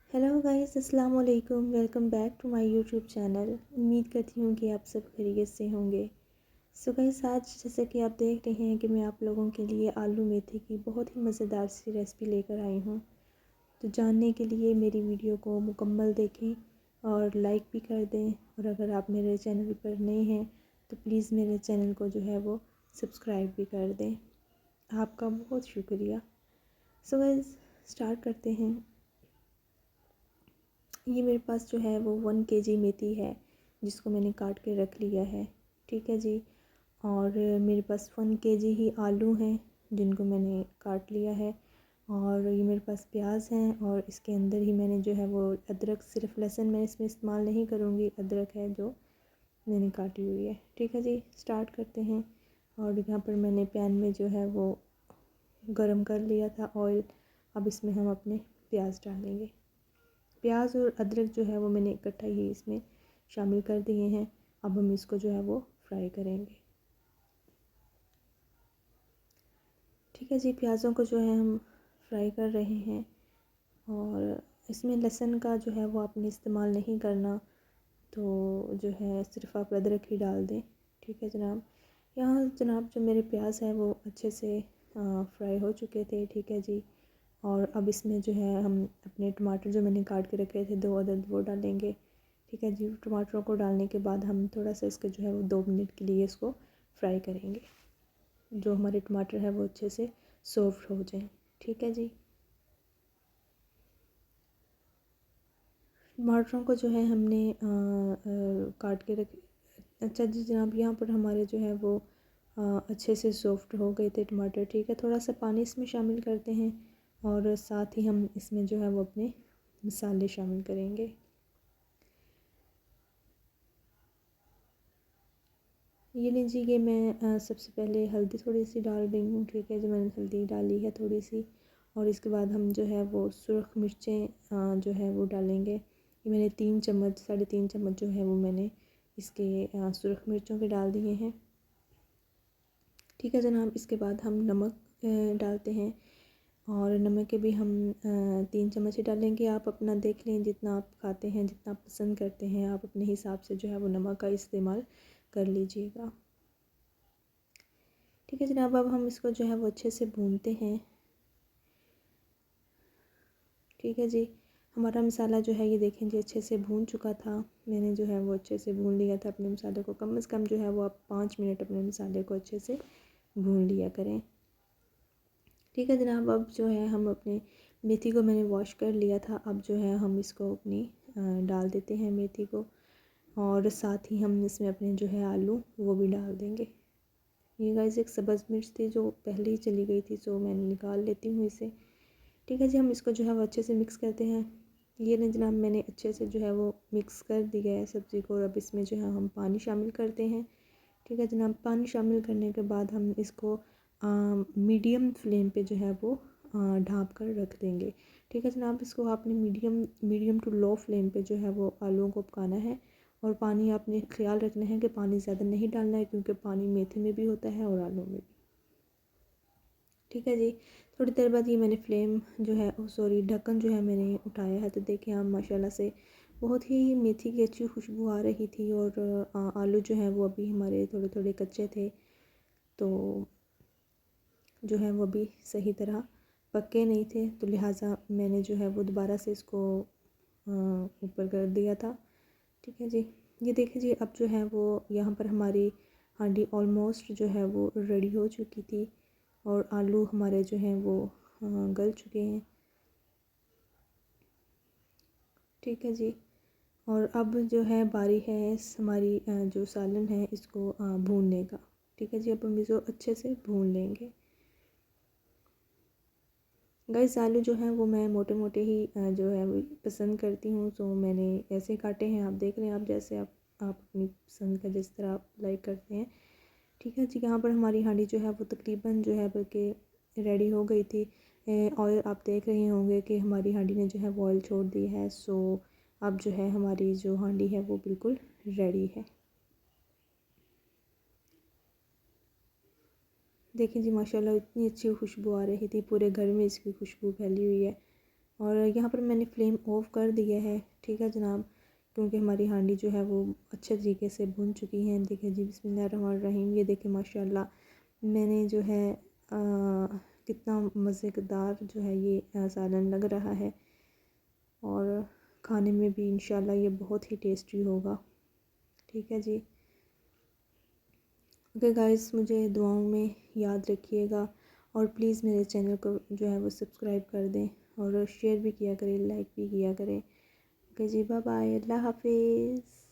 Hello guys, अस्सलाम वालेकुम। Welcome back to my YouTube channel. उम्मीद करती हूँ कि आप सब खैरियत से होंगे। सो गाइस, आज जैसे कि आप देख रहे हैं कि मैं आप लोगों के लिए आलू मेथी की बहुत ही मज़ेदार सी रेसिपी लेकर आई हूँ। तो जानने के लिए मेरी वीडियो को मुकम्मल देखें और लाइक भी कर दें। और अगर आप मेरे चैनल पर नए हैं तो प्लीज़ मेरे चैनल को जो है वो सब्सक्राइब भी कर दें। आपका बहुत शुक्रिया। सो गाइस, स्टार्ट करते हैं। ये मेरे पास जो है वो 1 kg मेथी है, जिसको मैंने काट के रख लिया है। ठीक है जी। और मेरे पास 1 kg ही आलू हैं, जिनको मैंने काट लिया है। और ये मेरे पास प्याज हैं, और इसके अंदर ही मैंने जो है वो अदरक, सिर्फ लहसुन मैं इसमें इस्तेमाल नहीं करूँगी, अदरक है जो मैंने काटी हुई है। ठीक है जी, स्टार्ट करते हैं। और यहाँ पर मैंने पैन में जो है वो गरम कर लिया था ऑयल। अब इसमें हम अपने प्याज डालेंगे। प्याज और अदरक जो है वो मैंने इकट्ठा ही इसमें शामिल कर दिए हैं। अब हम इसको जो है वो फ्राई करेंगे। ठीक है जी, प्याज़ों को जो है हम फ्राई कर रहे हैं। और इसमें लहसुन का जो है वो आपने इस्तेमाल नहीं करना, तो जो है सिर्फ आप अदरक ही डाल दें। ठीक है जनाब। यहाँ जनाब जो मेरे प्याज हैं वो अच्छे से फ्राई हो चुके थे। ठीक है जी। और अब इसमें जो है हम अपने टमाटर जो मैंने काट के रखे थे 2 अदद, वो डालेंगे। ठीक है जी। टमाटरों को डालने के बाद हम थोड़ा सा इसको जो है वो 2 मिनट के लिए इसको फ्राई करेंगे, जो हमारे टमाटर है वो अच्छे से सॉफ्ट हो जाए। ठीक है जी। टमाटरों को जो है हमने काट के रख। अच्छा जी जनाब, यहाँ पर हमारे जो है वो अच्छे से सॉफ्ट हो गए थे टमाटर। ठीक है, थोड़ा सा पानी इसमें शामिल करते हैं और साथ ही हम इसमें जो है वो अपने मसाले शामिल करेंगे। ये लीजिए, ये मैं सबसे पहले हल्दी थोड़ी सी डाल रही हूँ। ठीक है, जो मैंने हल्दी डाली है थोड़ी सी। और इसके बाद हम जो है वो सुरख मिर्चें जो है वो डालेंगे। ये मैंने 3 चम्मच, 3.5 चम्मच जो है वो मैंने इसके सुरख मिर्चों के डाल दिए हैं। ठीक है जनाब। इसके बाद हम नमक डालते हैं, और नमक के भी हम 3 चम्मच ही डालेंगे। आप अपना देख लें, जितना आप खाते हैं, जितना आप पसंद करते हैं, आप अपने हिसाब से जो है वो नमक का इस्तेमाल कर लीजिएगा। ठीक है जनाब, अब हम इसको जो है वो अच्छे से भूनते हैं। ठीक है जी। हमारा मसाला जो है ये देखें जी अच्छे से भून चुका था। मैंने जो है वो अच्छे से भून लिया था अपने मसाले को। कम से कम जो है वो आप 5 मिनट अपने मसाले को अच्छे से भून लिया करें। ठीक है जनाब, अब जो है हम अपने मेथी को मैंने वॉश कर लिया था। अब जो है हम इसको अपनी डाल देते हैं मेथी को, और साथ ही हम इसमें अपने जो है आलू वो भी डाल देंगे। ये गाइस एक सब्ज़ मिर्च थी जो पहले ही चली गई थी, सो मैंने निकाल लेती हूँ इसे। ठीक है जी, हम इसको जो है वो अच्छे से मिक्स करते हैं। ये ना जनाब, मैंने अच्छे से जो है वो मिक्स कर दिया है सब्ज़ी को। और अब इसमें जो है हम पानी शामिल करते हैं। ठीक है जनाब, पानी शामिल करने के बाद हम इसको मीडियम फ्लेम पे जो है वो ढाँप कर रख देंगे। ठीक है जनाब, इसको आपने मीडियम टू लो फ्लेम पे जो है वो आलूओं को पकाना है। और पानी आपने ख्याल रखना है कि पानी ज़्यादा नहीं डालना है, क्योंकि पानी मेथी में भी होता है और आलू में भी। ठीक है जी। थोड़ी देर बाद ये मैंने फ्लेम जो है सॉरी ढक्कन जो है मैंने उठाया है, तो देखिए हम माशाल्लाह से बहुत ही मेथी की अच्छी खुशबू आ रही थी। और आलू जो है वो अभी हमारे थोड़े थोड़े कच्चे थे, तो जो है वो भी सही तरह पके नहीं थे, तो लिहाजा मैंने जो है वो दोबारा से इसको ऊपर कर दिया था। ठीक है जी। ये देखिए जी, अब जो है वो यहाँ पर हमारी हांडी ऑलमोस्ट जो है वो रेडी हो चुकी थी, और आलू हमारे जो हैं वो गल चुके हैं। ठीक है जी। और अब जो है बारी है हमारी जो सालन है इसको भूनने का। ठीक है जी, अब हम इसको अच्छे से भून लेंगे। गाइस, आलू जो हैं वो मैं मोटे मोटे ही जो है वो पसंद करती हूँ, तो मैंने ऐसे काटे हैं। आप देख रहे हैं, आप जैसे आप अपनी पसंद का जिस तरह आप लाइक करते हैं। ठीक है जी। यहाँ पर हमारी हांडी जो है वो तकरीबन जो है बल्कि रेडी हो गई थी। ऑयल आप देख रहे होंगे कि हमारी हांडी ने जो है वो ऑयल छोड़ दी है। सो अब जो है हमारी जो हांडी है वो बिल्कुल रेडी है। देखिए जी, माशाल्लाह इतनी अच्छी खुशबू आ रही थी, पूरे घर में इसकी खुशबू फैली हुई है। और यहाँ पर मैंने फ्लेम ऑफ़ कर दिया है। ठीक है जनाब, क्योंकि हमारी हांडी जो है वो अच्छे तरीके से भुन चुकी है। देखिए जी, बिस्मिल्लाहिर्रहमानिर्रहीम। ये देखिए माशाल्लाह मैंने जो है कितना मज़ेदार जो है ये सालन लग रहा है, और खाने में भी इंशाल्लाह ये बहुत ही टेस्टी होगा। ठीक है जी। ओके गाइस, मुझे दुआओं में याद रखिएगा, और प्लीज़ मेरे चैनल को जो है वो सब्सक्राइब कर दें, और शेयर भी किया करें, लाइक भी किया करें। ओके जी, बाय बाय, अल्लाह हाफिज़।